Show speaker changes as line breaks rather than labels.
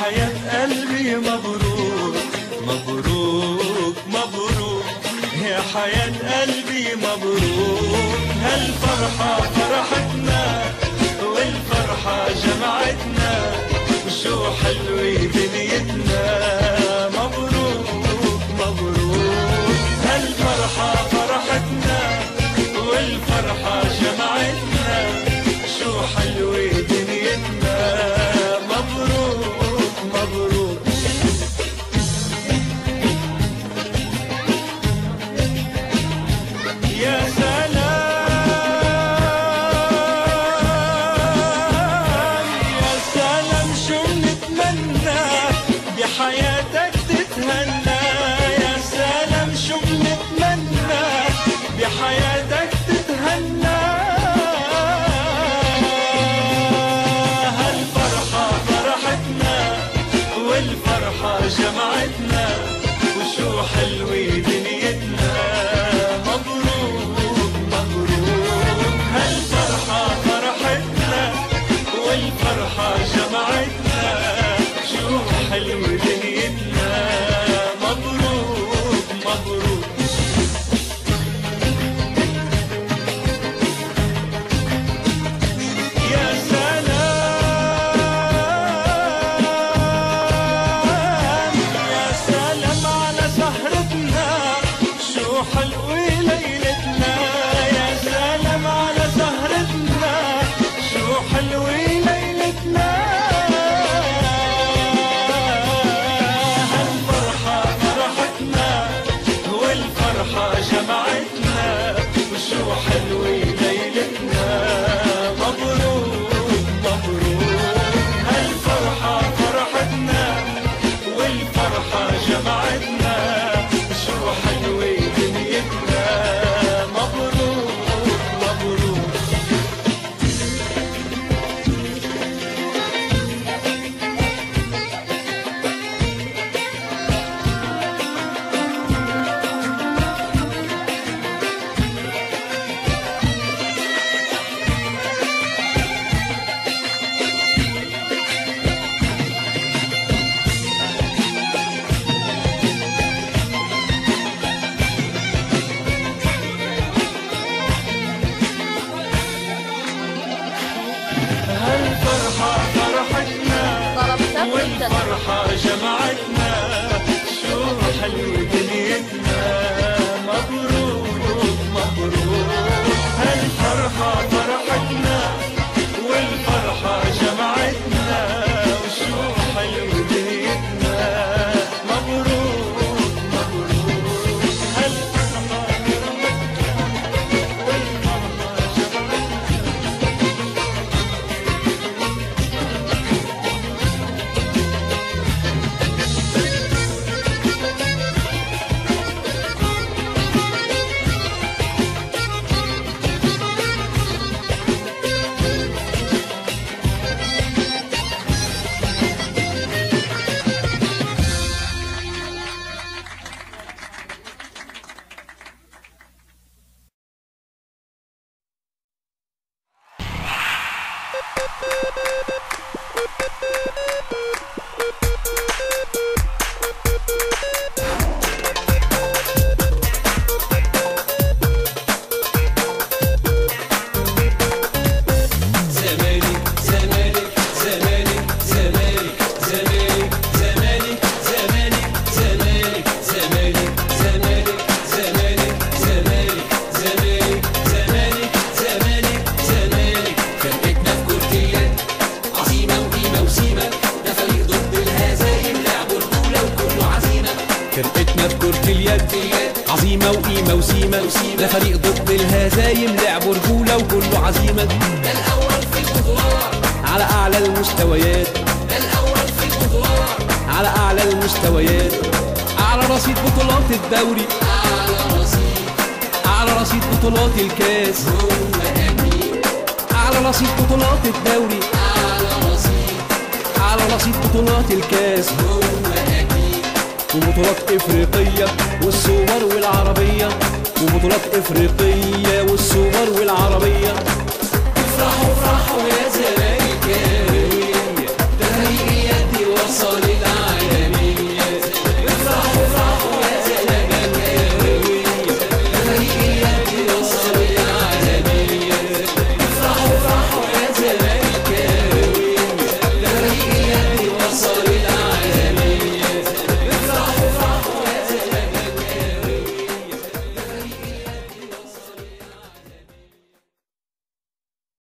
حياة قلبي مبروك مبروك مبروك، يا حياة قلبي مبروك. هالفرحة فرحتنا والفرحة جمعتنا، وشو حلوة دنيتنا. مبروك مبروك، هالفرحة فرحتنا والفرحة جمعتنا، شو حلوة دنيتنا. مبروك مبروك. يا سلام شو بنتمنى بحياتك تتهنى. يا سلام شو بنتمنى بحياتك تتهنى. هالفرحة فرحتنا والفرحة جمعتنا، وشو حلوة دنيتنا. مبروك مبروك، هالفرحة فرحتنا والفرحة جمعتنا، شو حلوة دنيتنا. مبروك مبروك. يا سلام يا سلام على سهرتنا، شو حلوة ليلتنا. يا سلام على سهرتنا، شو حلوة ليلتنا. هالفرحة فرحتنا والفرحة جمعتنا، وشو حلوة ليلتنا. مبروك مبروك، هالفرحة فرحتنا والفرحة جمعتنا، شو حلوة دنيتنا. مبروك مبروك. هالفرحة فرحتنا والفرحة جمعتنا، شو حلوة دنيتنا. مبروك مبروك، هالفرحة فرحتنا والفرحة جمعتنا، وشو حلوة دنيتنا. مبروك مبروك، هالفرحة فرحتنا والفرحة جمعتنا.
عظيمة وقيمة وسيمة، ده فريق ضد الهزايم لعبوا رجولة وكله عزيمة.
ده الأول في البطولات
على أعلى المستويات،
ده الأول في البطولات
على أعلى المستويات. أعلى رصيد بطولات الدوري، أعلى رصيد بطولات الكاس،
هو أمين.
أعلى رصيد بطولات الدوري، أعلى رصيد بطولات الكاس،
هو أمين.
وبطولات إفريقية والسوبر والعربية، وبطولات إفريقية والسوبر والعربية.
افرحوا افرحوا يا زمالك.